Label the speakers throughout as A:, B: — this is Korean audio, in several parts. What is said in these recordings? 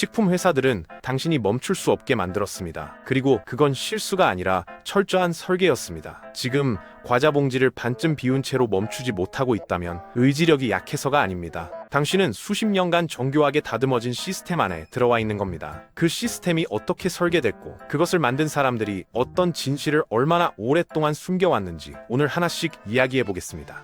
A: 식품 회사들은 당신이 멈출 수 없게 만들었습니다. 그리고 그건 실수가 아니라 철저한 설계였습니다. 지금 과자 봉지를 반쯤 비운 채로 멈추지 못하고 있다면 의지력이 약해서가 아닙니다. 당신은 수십 년간 정교하게 다듬어진 시스템 안에 들어와 있는 겁니다. 그 시스템이 어떻게 설계됐고 그것을 만든 사람들이 어떤 진실을 얼마나 오랫동안 숨겨왔는지 오늘 하나씩 이야기해 보겠습니다.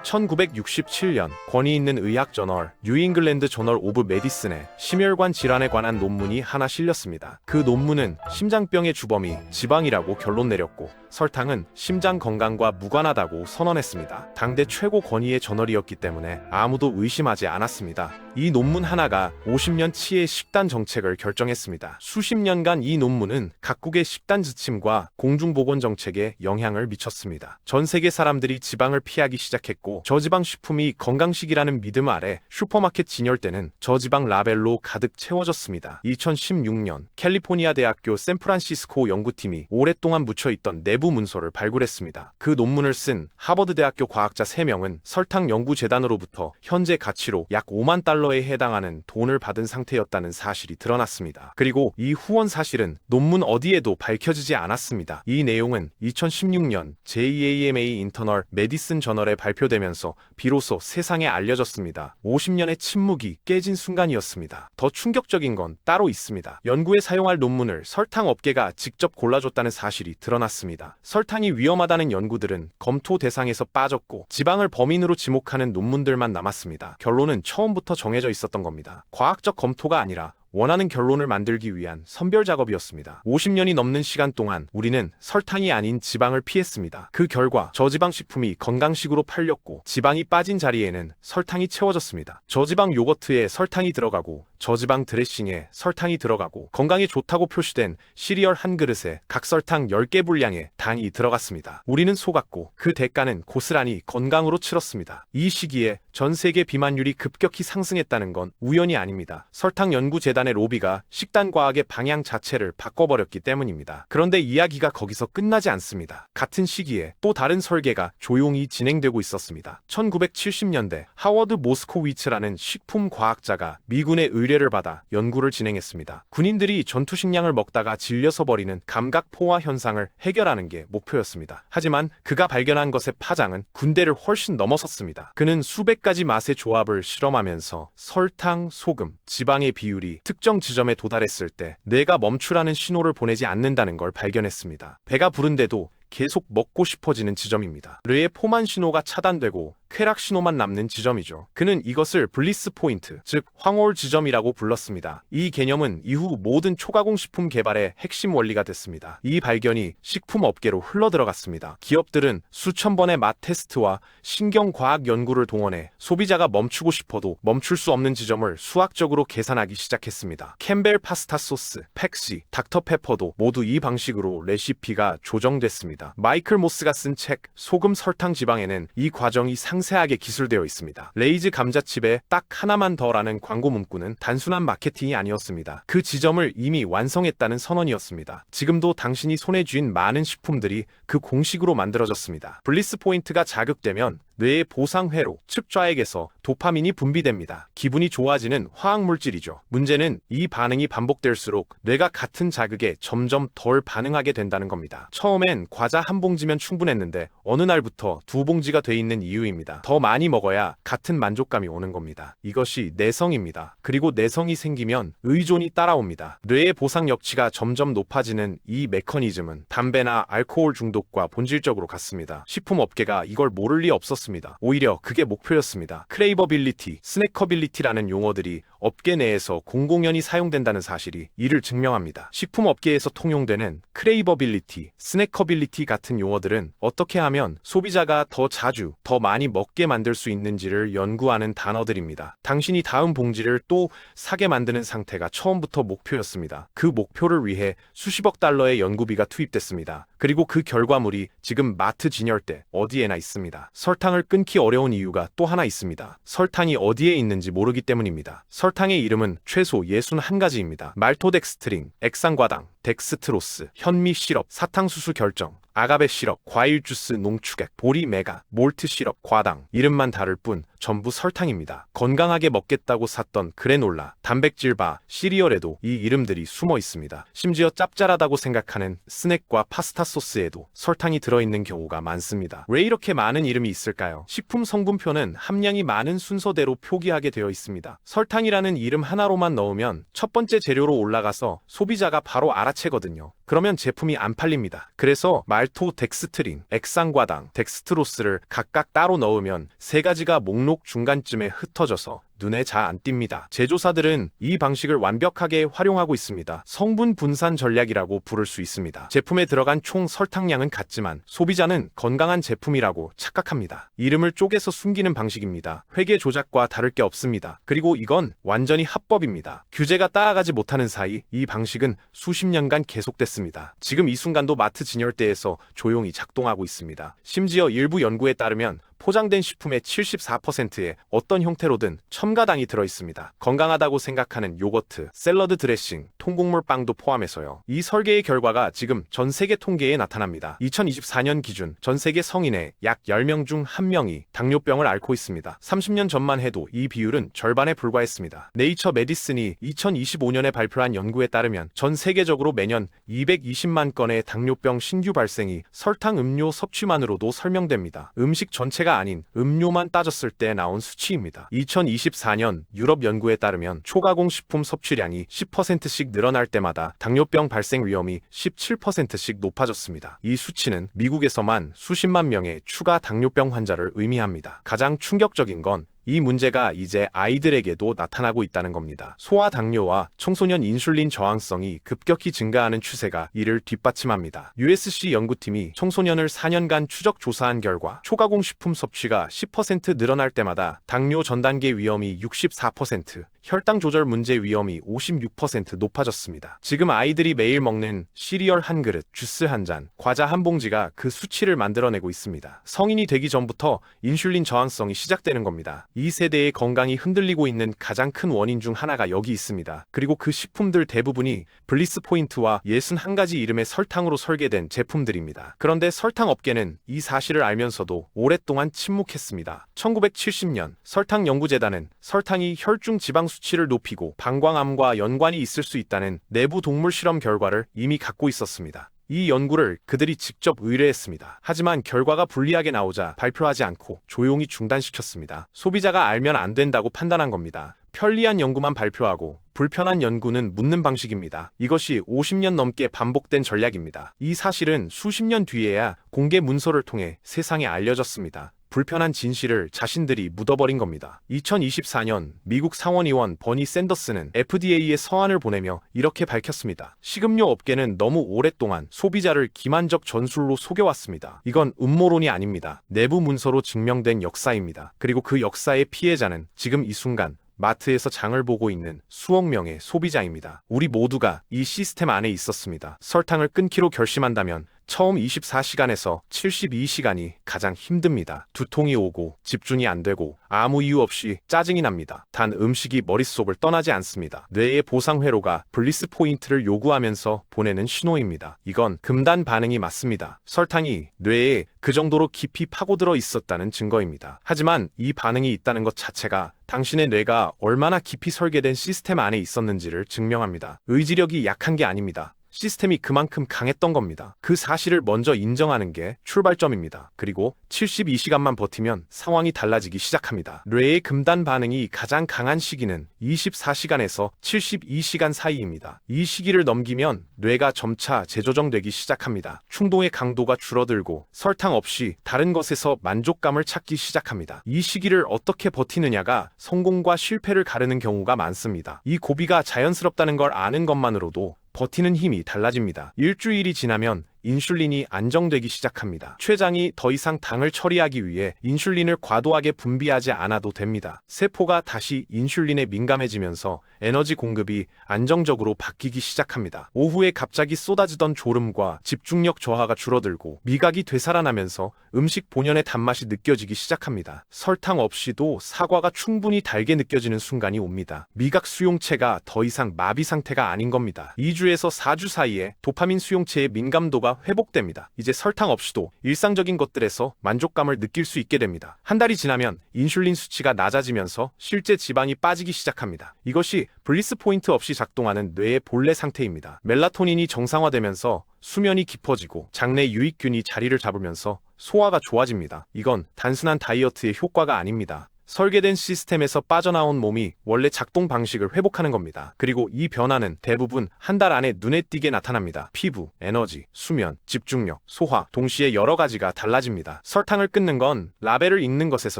A: 1967년 권위 있는 의학 저널 뉴잉글랜드 저널 오브 메디슨에 심혈관 질환에 관한 논문이 하나 실렸습니다. 그 논문은 심장병의 주범이 지방이라고 결론 내렸고 설탕은 심장 건강과 무관하다고 선언했습니다. 당대 최고 권위의 저널이었기 때문에 아무도 의심하지 않았습니다. 이 논문 하나가 50년 치의 식단 정책을 결정했습니다. 수십 년간 이 논문은 각국의 식단 지침과 공중보건 정책에 영향을 미쳤습니다. 전 세계 사람들이 지방을 피하기 시작했고 저지방 식품이 건강식이라는 믿음 아래 슈퍼마켓 진열대는 저지방 라벨로 가득 채워졌습니다. 2016년 캘리포니아 대학교 샌프란시스코 연구팀이 오랫동안 묻혀있던 내부 문서를 발굴했습니다. 그 논문을 쓴 하버드 대학교 과학자 3명은 설탕 연구재단으로부터 현재 가치로 약 5만 달러에 해당하는 돈을 받은 상태였다는 사실이 드러났습니다. 그리고 이 후원 사실은 논문 어디에도 밝혀지지 않았습니다. 이 내용은 2016년 JAMA 인터널 메디슨 저널에 발표되면서 비로소 세상에 알려졌습니다. 50년의 침묵이 깨진 순간이었습니다. 더 충격적인 건 따로 있습니다. 연구에 사용할 논문을 설탕 업계가 직접 골라줬다는 사실이 드러났습니다. 설탕이 위험하다는 연구들은 검토 대상에서 빠졌고 지방을 범인으로 지목하는 논문들만 남았습니다. 결론은 처음부터 정해져 있었던 겁니다. 과학적 검토가 아니라 원하는 결론을 만들기 위한 선별 작업이었습니다. 50년이 넘는 시간 동안 우리는 설탕이 아닌 지방을 피했습니다. 그 결과 저지방 식품이 건강식으로 팔렸고 지방이 빠진 자리에는 설탕이 채워졌습니다. 저지방 요거트에 설탕이 들어가고 저지방 드레싱에 설탕이 들어가고 건강에 좋다고 표시된 시리얼 한 그릇에 각설탕 10개 분량의 당이 들어갔습니다. 우리는 속았고 그 대가는 고스란히 건강으로 치렀습니다. 이 시기에 전 세계 비만율이 급격히 상승했다는 건 우연이 아닙니다. 설탕 연구재단의 로비가 식단 과학의 방향 자체를 바꿔버렸기 때문입니다. 그런데 이야기가 거기서 끝나지 않습니다. 같은 시기에 또 다른 설계가 조용히 진행되고 있었습니다. 1970년대 하워드 모스코위츠라는 식품 과학자가 미군의 의뢰를 받아 연구를 진행했습니다. 군인들이 전투식량을 먹다가 질려서 버리는 감각 포화 현상을 해결하는 게 목표였습니다. 하지만 그가 발견한 것의 파장은 군대를 훨씬 넘어섰습니다. 그는 수백 가지 맛의 조합을 실험하면서 설탕, 소금, 지방의 비율이 특정 지점에 도달했을 때 뇌가 멈추라는 신호를 보내지 않는다는 걸 발견했습니다. 배가 부른데도 계속 먹고 싶어지는 지점입니다. 뇌의 포만 신호가 차단되고 쾌락 신호만 남는 지점이죠. 그는 이것을 블리스 포인트, 즉 황홀 지점이라고 불렀습니다. 이 개념은 이후 모든 초가공식품 개발의 핵심 원리가 됐습니다. 이 발견이 식품 업계로 흘러들어갔습니다. 기업들은 수천 번의 맛 테스트와 신경과학 연구를 동원해 소비자가 멈추고 싶어도 멈출 수 없는 지점을 수학적으로 계산하기 시작했습니다. 캠벨 파스타 소스, 팩시, 닥터페퍼도 모두 이 방식으로 레시피가 조정됐습니다. 마이클 모스가 쓴 책 소금 설탕 지방에는 이 과정이 상세하게 기술되어 있습니다. 레이즈 감자칩에 딱 하나만 더라는 광고 문구는 단순한 마케팅이 아니었습니다. 그 지점을 이미 완성했다는 선언이었습니다. 지금도 당신이 손에 쥔 많은 식품들이 그 공식으로 만들어졌습니다. 블리스 포인트가 자극되면 뇌의 보상회로, 즉 좌액에서 도파민이 분비됩니다. 기분이 좋아지는 화학물질이죠. 문제는 이 반응이 반복될수록 뇌가 같은 자극에 점점 덜 반응하게 된다는 겁니다. 처음엔 과자 한 봉지면 충분했는데 어느 날부터 2봉지가 돼 있는 이유입니다. 더 많이 먹어야 같은 만족감이 오는 겁니다. 이것이 내성입니다. 그리고 내성이 생기면 의존이 따라옵니다. 뇌의 보상 역치가 점점 높아지는 이 메커니즘은 담배나 알코올 중독과 본질적으로 같습니다. 식품업계가 이걸 모를 리 없었습니다. 오히려 그게 목표였습니다. 크레이버빌리티, 스낵커빌리티라는 용어들이 업계 내에서 공공연히 사용된다는 사실이 이를 증명합니다. 식품업계에서 통용되는 크레이버빌리티, 스낵커빌리티 같은 용어들은 어떻게 하면 소비자가 더 자주, 더 많이 먹게 만들 수 있는지를 연구하는 단어들입니다. 당신이 다음 봉지를 또 사게 만드는 상태가 처음부터 목표였습니다. 그 목표를 위해 수십억 달러의 연구비가 투입됐습니다. 그리고 그 결과물이 지금 마트 진열대 어디에나 있습니다. 설탕을 끊기 어려운 이유가 또 하나 있습니다. 설탕이 어디에 있는지 모르기 때문입니다. 설탕의 이름은 최소 61가지입니다. 말토덱스트린, 액상과당, 덱스트로스, 현미 시럽, 사탕수수 결정, 아가베 시럽, 과일 주스 농축액, 보리 메가, 몰트 시럽, 과당. 이름만 다를 뿐 전부 설탕입니다. 건강하게 먹겠다고 샀던 그래놀라, 단백질바, 시리얼에도 이 이름들이 숨어 있습니다. 심지어 짭짤하다고 생각하는 스낵과 파스타 소스에도 설탕이 들어있는 경우가 많습니다. 왜 이렇게 많은 이름이 있을까요? 식품 성분표는 함량이 많은 순서대로 표기하게 되어 있습니다. 설탕이라는 이름 하나로만 넣으면 첫 번째 재료로 올라가서 소비자가 바로 알아채거든요. 그러면 제품이 안 팔립니다. 그래서 말토 덱스트린, 액상과당, 덱스트로스를 각각 따로 넣으면 세 가지가 목록 중간쯤에 흩어져서 눈에 잘 안 띕니다. 제조사들은 이 방식을 완벽하게 활용하고 있습니다. 성분 분산 전략이라고 부를 수 있습니다. 제품에 들어간 총 설탕량은 같지만 소비자는 건강한 제품이라고 착각합니다. 이름을 쪼개서 숨기는 방식입니다. 회계 조작과 다를 게 없습니다. 그리고 이건 완전히 합법입니다. 규제가 따라가지 못하는 사이 이 방식은 수십 년간 계속됐습니다. 지금 이 순간도 마트 진열대에서 조용히 작동하고 있습니다. 심지어 일부 연구에 따르면 포장된 식품의 74%에 어떤 형태로든 첨가당이 들어있습니다. 건강하다고 생각하는 요거트, 샐러드 드레싱, 통곡물 빵도 포함해서요. 이 설계의 결과가 지금 전 세계 통계에 나타납니다. 2024년 기준 전 세계 성인의 약 10명 중 1명이 당뇨병을 앓고 있습니다. 30년 전만 해도 이 비율은 절반에 불과했습니다. 네이처 메디슨이 2025년에 발표한 연구에 따르면 전 세계적으로 매년 220만 건의 당뇨병 신규 발생이 설탕 음료 섭취만으로도 설명됩니다. 음식 전체가 아닌 음료만 따졌을 때 나온 수치입니다. 2024년 유럽 연구에 따르면 초가공 식품 섭취량이 10%씩 늘어날 때마다 당뇨병 발생 위험이 17%씩 높아졌습니다. 이 수치는 미국에서만 수십만 명의 추가 당뇨병 환자를 의미합니다. 가장 충격적인 건 이 문제가 이제 아이들에게도 나타나고 있다는 겁니다. 소아당뇨와 청소년 인슐린 저항성이 급격히 증가하는 추세가 이를 뒷받침합니다. USC 연구팀이 청소년을 4년간 추적 조사한 결과 초가공 식품 섭취가 10% 늘어날 때마다 당뇨 전 단계 위험이 64%, 혈당 조절 문제 위험이 56% 높아졌습니다. 지금 아이들이 매일 먹는 시리얼 한 그릇, 주스 한 잔, 과자 한 봉지가 그 수치를 만들어내고 있습니다. 성인이 되기 전부터 인슐린 저항성이 시작되는 겁니다. 이 세대의 건강이 흔들리고 있는 가장 큰 원인 중 하나가 여기 있습니다. 그리고 그 식품들 대부분이 블리스 포인트와 61가지 이름의 설탕으로 설계된 제품들입니다. 그런데 설탕 업계는 이 사실을 알면서도 오랫동안 침묵했습니다. 1970년 설탕연구재단은 설탕이 혈중 지방 수치를 높이고 방광암과 연관이 있을 수 있다는 내부 동물 실험 결과를 이미 갖고 있었습니다. 이 연구를 그들이 직접 의뢰했습니다. 하지만 결과가 불리하게 나오자 발표하지 않고 조용히 중단시켰습니다. 소비자가 알면 안 된다고 판단한 겁니다. 편리한 연구만 발표하고 불편한 연구는 묻는 방식입니다. 이것이 50년 넘게 반복된 전략입니다. 이 사실은 수십 년 뒤에야 공개 문서를 통해 세상에 알려졌습니다. 불편한 진실을 자신들이 묻어버린 겁니다. 2024년 미국 상원의원 버니 샌더스는 FDA에 서한을 보내며 이렇게 밝혔습니다. 식음료 업계는 너무 오랫동안 소비자를 기만적 전술로 속여왔습니다. 이건 음모론이 아닙니다. 내부 문서로 증명된 역사입니다. 그리고 그 역사의 피해자는 지금 이 순간 마트에서 장을 보고 있는 수억 명의 소비자입니다. 우리 모두가 이 시스템 안에 있었습니다. 설탕을 끊기로 결심한다면 처음 24시간에서 72시간이 가장 힘듭니다. 두통이 오고 집중이 안 되고 아무 이유 없이 짜증이 납니다. 단 음식이 머릿속을 떠나지 않습니다. 뇌의 보상 회로가 블리스 포인트를 요구하면서 보내는 신호입니다. 이건 금단 반응이 맞습니다. 설탕이 뇌에 그 정도로 깊이 파고들어 있었다는 증거입니다. 하지만 이 반응이 있다는 것 자체가 당신의 뇌가 얼마나 깊이 설계된 시스템 안에 있었는지를 증명합니다. 의지력이 약한 게 아닙니다. 시스템이 그만큼 강했던 겁니다. 그 사실을 먼저 인정하는 게 출발점입니다. 그리고 72시간만 버티면 상황이 달라지기 시작합니다. 뇌의 금단 반응이 가장 강한 시기는 24시간에서 72시간 사이입니다. 이 시기를 넘기면 뇌가 점차 재조정되기 시작합니다. 충동의 강도가 줄어들고 설탕 없이 다른 것에서 만족감을 찾기 시작합니다. 이 시기를 어떻게 버티느냐가 성공과 실패를 가르는 경우가 많습니다. 이 고비가 자연스럽다는 걸 아는 것만으로도 버티는 힘이 달라집니다. 일주일이 지나면 인슐린이 안정되기 시작합니다. 췌장이 더 이상 당을 처리하기 위해 인슐린을 과도하게 분비하지 않아도 됩니다. 세포가 다시 인슐린에 민감해지면서 에너지 공급이 안정적으로 바뀌기 시작합니다. 오후에 갑자기 쏟아지던 졸음과 집중력 저하가 줄어들고 미각이 되살아나면서 음식 본연의 단맛이 느껴지기 시작합니다. 설탕 없이도 사과가 충분히 달게 느껴지는 순간이 옵니다. 미각 수용체가 더 이상 마비 상태가 아닌 겁니다. 2주에서 4주 사이에 도파민 수용체의 민감도가 수치가 회복됩니다. 이제 설탕 없이도 일상적인 것들에서 만족감을 느낄 수 있게 됩니다. 한 달이 지나면 인슐린 수치가 낮아지면서 실제 지방이 빠지기 시작합니다. 이것이 블리스 포인트 없이 작동하는 뇌의 본래 상태입니다. 멜라토닌이 정상화되면서 수면이 깊어지고 장내 유익균이 자리를 잡으면서 소화가 좋아집니다. 이건 단순한 다이어트의 효과가 아닙니다. 설계된 시스템에서 빠져나온 몸이 원래 작동 방식을 회복하는 겁니다. 그리고 이 변화는 대부분 한 달 안에 눈에 띄게 나타납니다. 피부, 에너지, 수면, 집중력, 소화, 동시에 여러 가지가 달라집니다. 설탕을 끊는 건 라벨을 읽는 것에서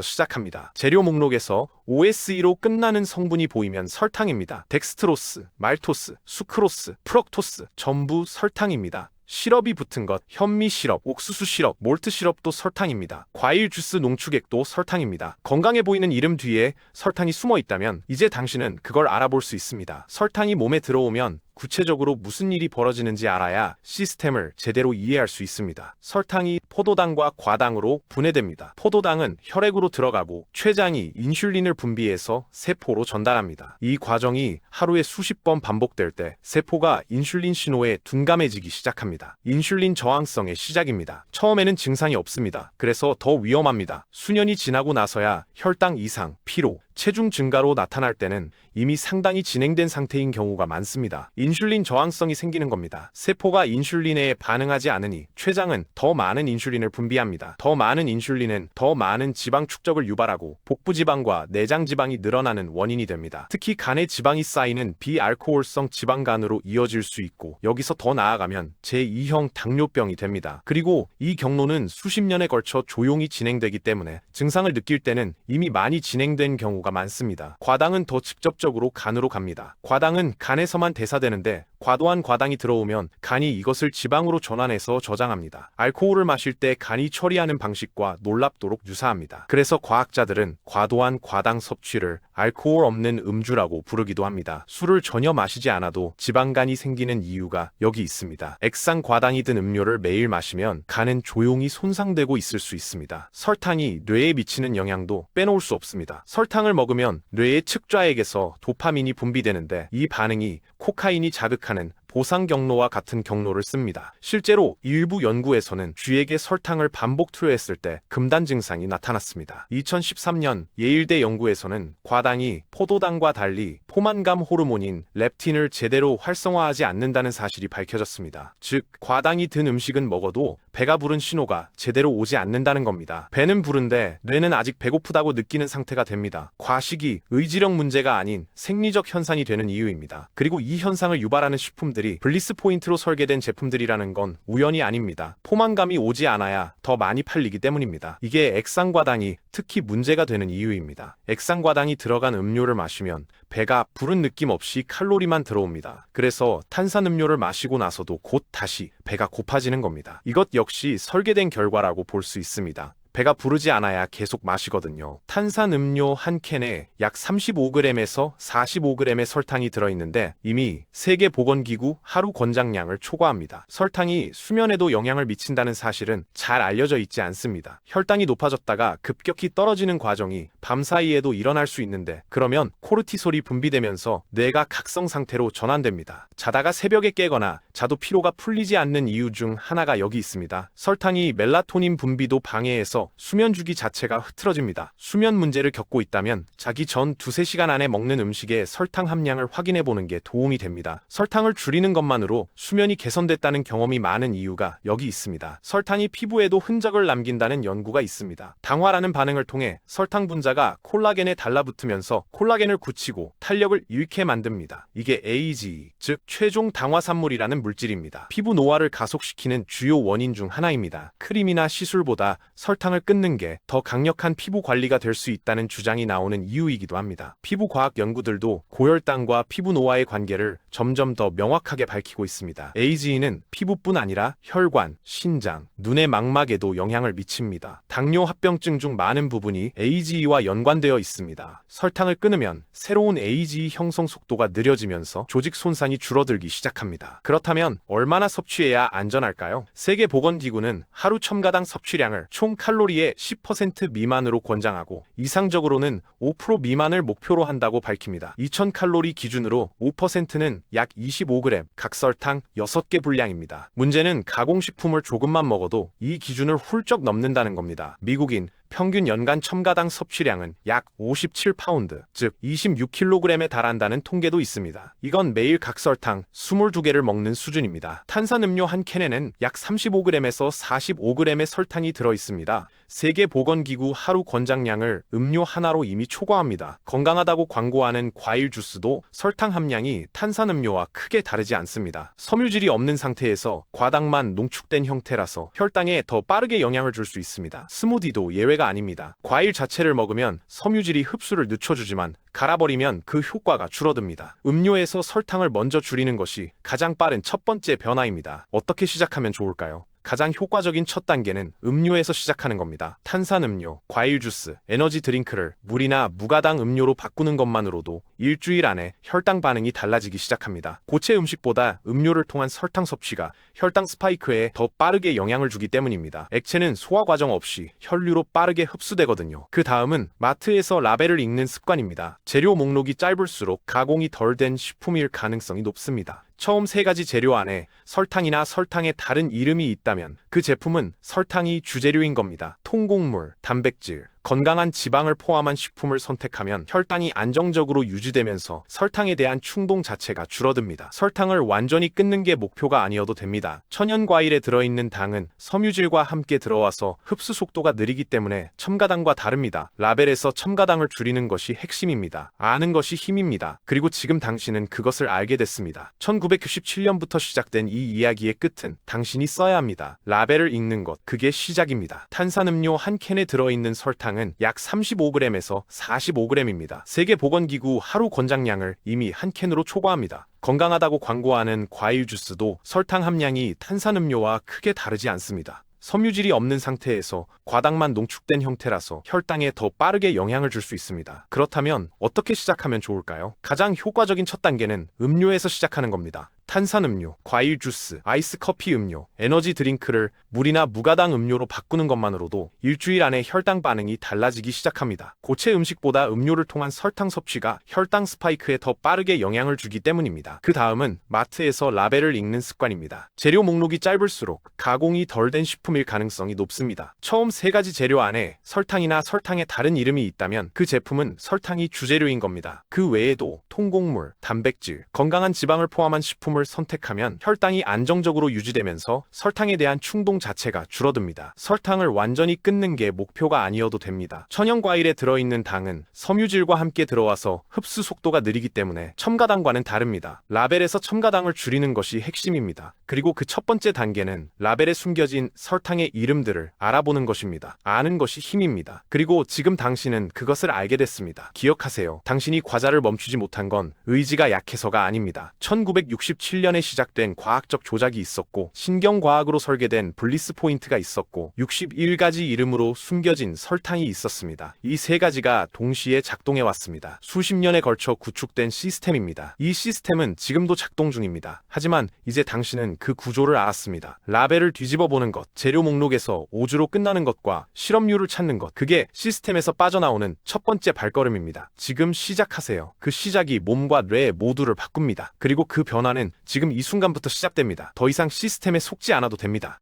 A: 시작합니다. 재료 목록에서 OSE로 끝나는 성분이 보이면 설탕입니다. 덱스트로스, 말토스, 수크로스, 프럭토스, 전부 설탕입니다. 시럽이 붙은 것, 현미 시럽, 옥수수 시럽, 몰트 시럽도 설탕입니다. 과일 주스 농축액도 설탕입니다. 건강해 보이는 이름 뒤에 설탕이 숨어 있다면 이제 당신은 그걸 알아볼 수 있습니다. 설탕이 몸에 들어오면 구체적으로 무슨 일이 벌어지는지 알아야 시스템을 제대로 이해할 수 있습니다. 설탕이 포도당과 과당으로 분해됩니다. 포도당은 혈액으로 들어가고 췌장이 인슐린을 분비해서 세포로 전달합니다. 이 과정이 하루에 수십 번 반복될 때 세포가 인슐린 신호에 둔감해지기 시작합니다. 인슐린 저항성의 시작입니다. 처음에는 증상이 없습니다. 그래서 더 위험합니다. 수년이 지나고 나서야 혈당 이상, 피로, 체중 증가로 나타날 때는 이미 상당히 진행된 상태인 경우가 많습니다. 인슐린 저항성이 생기는 겁니다. 세포가 인슐린에 반응하지 않으니 췌장은 더 많은 인슐린을 분비합니다. 더 많은 인슐린은 더 많은 지방 축적을 유발하고 복부지방과 내장지방이 늘어나는 원인이 됩니다. 특히 간에 지방이 쌓이는 비알코올성 지방간으로 이어질 수 있고 여기서 더 나아가면 제2형 당뇨병이 됩니다. 그리고 이 경로는 수십 년에 걸쳐 조용히 진행되기 때문에 증상을 느낄 때는 이미 많이 진행된 경우가 많습니다. 과당은 더 직접적으로 간으로 갑니다. 과당은 간에서만 대사되는데 과도한 과당이 들어오면 간이 이것을 지방으로 전환해서 저장합니다. 알코올을 마실 때 간이 처리하는 방식과 놀랍도록 유사합니다. 그래서 과학자들은 과도한 과당 섭취를 알코올 없는 음주라고 부르기도 합니다. 술을 전혀 마시지 않아도 지방간이 생기는 이유가 여기 있습니다. 액상 과당이 든 음료를 매일 마시면 간은 조용히 손상되고 있을 수 있습니다. 설탕이 뇌에 미치는 영향도 빼놓을 수 없습니다. 설탕을 먹으면 뇌의 측좌액에서 도파민이 분비되는데 이 반응이 코카인이 자극하는 보상 경로와 같은 경로를 씁니다. 실제로 일부 연구에서는 쥐에게 설탕을 반복 투여했을 때 금단 증상이 나타났습니다. 2013년 예일대 연구에서는 과당이 포도당과 달리 포만감 호르몬인 렙틴을 제대로 활성화하지 않는다는 사실이 밝혀졌습니다. 즉, 과당이 든 음식은 먹어도 배가 부른 신호가 제대로 오지 않는다는 겁니다. 배는 부른데 뇌는 아직 배고프다고 느끼는 상태가 됩니다. 과식이 의지력 문제가 아닌 생리적 현상이 되는 이유입니다. 그리고 이 현상을 유발하는 식품들이 블리스 포인트로 설계된 제품들이라는 건 우연이 아닙니다. 포만감이 오지 않아야 더 많이 팔리기 때문입니다. 이게 액상과당이 특히 문제가 되는 이유입니다. 액상과당이 들어간 음료를 마시면 배가 부른 느낌 없이 칼로리만 들어옵니다. 그래서 탄산음료를 마시고 나서도 곧 다시 배가 고파지는 겁니다. 이것 역시 설계된 결과라고 볼 수 있습니다. 배가 부르지 않아야 계속 마시거든요. 탄산음료 한 캔에 약 35g에서 45g의 설탕이 들어있는데 이미 세계보건기구 하루 권장량을 초과합니다. 설탕이 수면에도 영향을 미친다는 사실은 잘 알려져 있지 않습니다. 혈당이 높아졌다가 급격히 떨어지는 과정이 밤사이에도 일어날 수 있는데 그러면 코르티솔이 분비되면서 뇌가 각성 상태로 전환됩니다. 자다가 새벽에 깨거나 자도 피로가 풀리지 않는 이유 중 하나가 여기 있습니다. 설탕이 멜라토닌 분비도 방해해서 수면 주기 자체가 흐트러집니다. 수면 문제를 겪고 있다면 자기 전 2-3시간 안에 먹는 음식의 설탕 함량을 확인해 보는 게 도움이 됩니다. 설탕을 줄이는 것만으로 수면이 개선됐다는 경험이 많은 이유가 여기 있습니다. 설탕이 피부에도 흔적을 남긴다는 연구가 있습니다. 당화라는 반응을 통해 설탕 분자가 콜라겐에 달라붙으면서 콜라겐을 굳히고 탄력을 잃게 만듭니다. 이게 AGE, 즉 최종 당화산물이라는 물질입니다. 피부 노화를 가속시키는 주요 원인 중 하나입니다. 크림이나 시술보다 설탕을 끊는 게 더 강력한 피부 관리가 될 수 있다는 주장이 나오는 이유이기도 합니다. 피부과학 연구들도 고혈당과 피부 노화의 관계를 점점 더 명확하게 밝히고 있습니다. AGE는 피부뿐 아니라 혈관, 신장, 눈의 망막에도 영향을 미칩니다. 당뇨 합병증 중 많은 부분이 AGE와 연관되어 있습니다. 설탕을 끊으면 새로운 AGE 형성 속도가 느려지면서 조직 손상이 줄어들기 시작합니다. 그렇다면 얼마나 섭취해야 안전할까요? 세계보건기구는 하루 첨가당 섭취량을 총 칼로리 칼로리의 10% 미만으로 권장하고 이상적으로는 5% 미만을 목표로 한다고 밝힙니다. 2000칼로리 기준으로 5%는 약 25g, 각설탕 6개 분량입니다. 문제는 가공식품을 조금만 먹어도 이 기준을 훌쩍 넘는다는 겁니다. 미국인 평균 연간 첨가당 섭취량은 약 57파운드, 즉 26kg에 달한다는 통계도 있습니다. 이건 매일 각설탕 22개를 먹는 수준입니다. 탄산음료 한 캔에는 약 35g에서 45g의 설탕이 들어있습니다. 세계보건기구 하루 권장량을 음료 하나로 이미 초과합니다. 건강하다고 광고하는 과일 주스도 설탕 함량이 탄산음료와 크게 다르지 않습니다. 섬유질이 없는 상태에서 과당만 농축된 형태라서 혈당에 더 빠르게 영향을 줄 수 있습니다. 스무디도 예외가 아닙니다. 과일 자체를 먹으면 섬유질이 흡수를 늦춰주지만 갈아버리면 그 효과가 줄어듭니다. 음료에서 설탕을 먼저 줄이는 것이 가장 빠른 첫 번째 변화입니다. 어떻게 시작하면 좋을까요? 가장 효과적인 첫 단계는 음료에서 시작하는 겁니다. 탄산음료, 과일 주스, 에너지 드링크를 물이나 무가당 음료로 바꾸는 것만으로도 일주일 안에 혈당 반응이 달라지기 시작합니다. 고체 음식보다 음료를 통한 설탕 섭취가 혈당 스파이크에 더 빠르게 영향을 주기 때문입니다. 액체는 소화 과정 없이 혈류로 빠르게 흡수되거든요. 그 다음은 마트에서 라벨을 읽는 습관입니다. 재료 목록이 짧을수록 가공이 덜 된 식품일 가능성이 높습니다. 처음 세 가지 재료 안에 설탕이나 설탕의 다른 이름이 있다면 그 제품은 설탕이 주재료인 겁니다. 통곡물, 단백질, 건강한 지방을 포함한 식품을 선택하면 혈당이 안정적으로 유지되면서 설탕에 대한 충동 자체가 줄어듭니다. 설탕을 완전히 끊는 게 목표가 아니어도 됩니다. 천연 과일에 들어있는 당은 섬유질과 함께 들어와서 흡수 속도가 느리기 때문에 첨가당과 다릅니다. 라벨에서 첨가당을 줄이는 것이 핵심입니다. 아는 것이 힘입니다. 그리고 지금 당신은 그것을 알게 됐습니다. 1997년부터 시작된 이 이야기의 끝은 당신이 써야 합니다. 라벨을 읽는 것, 그게 시작입니다. 탄산음료 한 캔에 들어있는 설탕은 약 35g에서 45g입니다. 세계보건기구 하루 권장량을 이미 한 캔으로 초과합니다. 건강하다고 광고하는 과일 주스도 설탕 함량이 탄산음료와 크게 다르지 않습니다. 섬유질이 없는 상태에서 과당만 농축된 형태라서 혈당에 더 빠르게 영향을 줄 수 있습니다. 그렇다면 어떻게 시작하면 좋을까요? 가장 효과적인 첫 단계는 음료에서 시작하는 겁니다. 탄산음료, 과일 주스, 아이스 커피 음료, 에너지 드링크를 물이나 무가당 음료로 바꾸는 것만으로도 일주일 안에 혈당 반응이 달라지기 시작합니다. 고체 음식보다 음료를 통한 설탕 섭취가 혈당 스파이크에 더 빠르게 영향을 주기 때문입니다. 그 다음은 마트에서 라벨을 읽는 습관입니다. 재료 목록이 짧을수록 가공이 덜 된 식품일 가능성이 높습니다. 처음 세 가지 재료 안에 설탕이나 설탕의 다른 이름이 있다면 그 제품은 설탕이 주재료인 겁니다. 그 외에도 통곡물, 단백질, 건강한 지방을 포함한 식품을 선택하면 혈당이 안정적으로 유지되면서 설탕에 대한 충동 자체가 줄어듭니다. 설탕을 완전히 끊는 게 목표가 아니어도 됩니다. 천연 과일에 들어있는 당은 섬유질과 함께 들어와서 흡수 속도가 느리기 때문에 첨가당과는 다릅니다. 라벨에서 첨가당을 줄이는 것이 핵심입니다. 그리고 그 첫 번째 단계는 라벨에 숨겨진 설탕의 이름들을 알아보는 것입니다. 아는 것이 힘입니다. 그리고 지금 당신은 그것을 알게 됐습니다. 기억하세요. 당신이 과자를 멈추지 못한 건 의지가 약해서가 아닙니다. 1967년에 시작된 과학적 조작이 있었고 신경과학으로 설계된 블리스 포인트가 있었고 61가지 이름으로 숨겨진 설탕이 있었습니다. 이 세 가지가 동시에 작동해 왔습니다. 수십 년에 걸쳐 구축된 시스템입니다. 이 시스템은 지금도 작동 중입니다. 하지만 이제 당신은 그 구조를 알았습니다. 라벨을 뒤집어 보는 것, 재료 목록에서 오주로 끝나는 것과 실험률을 찾는 것, 그게 시스템에서 빠져나오는 첫 번째 발걸음입니다. 지금 시작하세요. 그 시작이 몸과 뇌 모두를 바꿉니다. 그리고 그 변화는 지금 이 순간부터 시작됩니다. 더 이상 시스템에 속지 않아도 됩니다.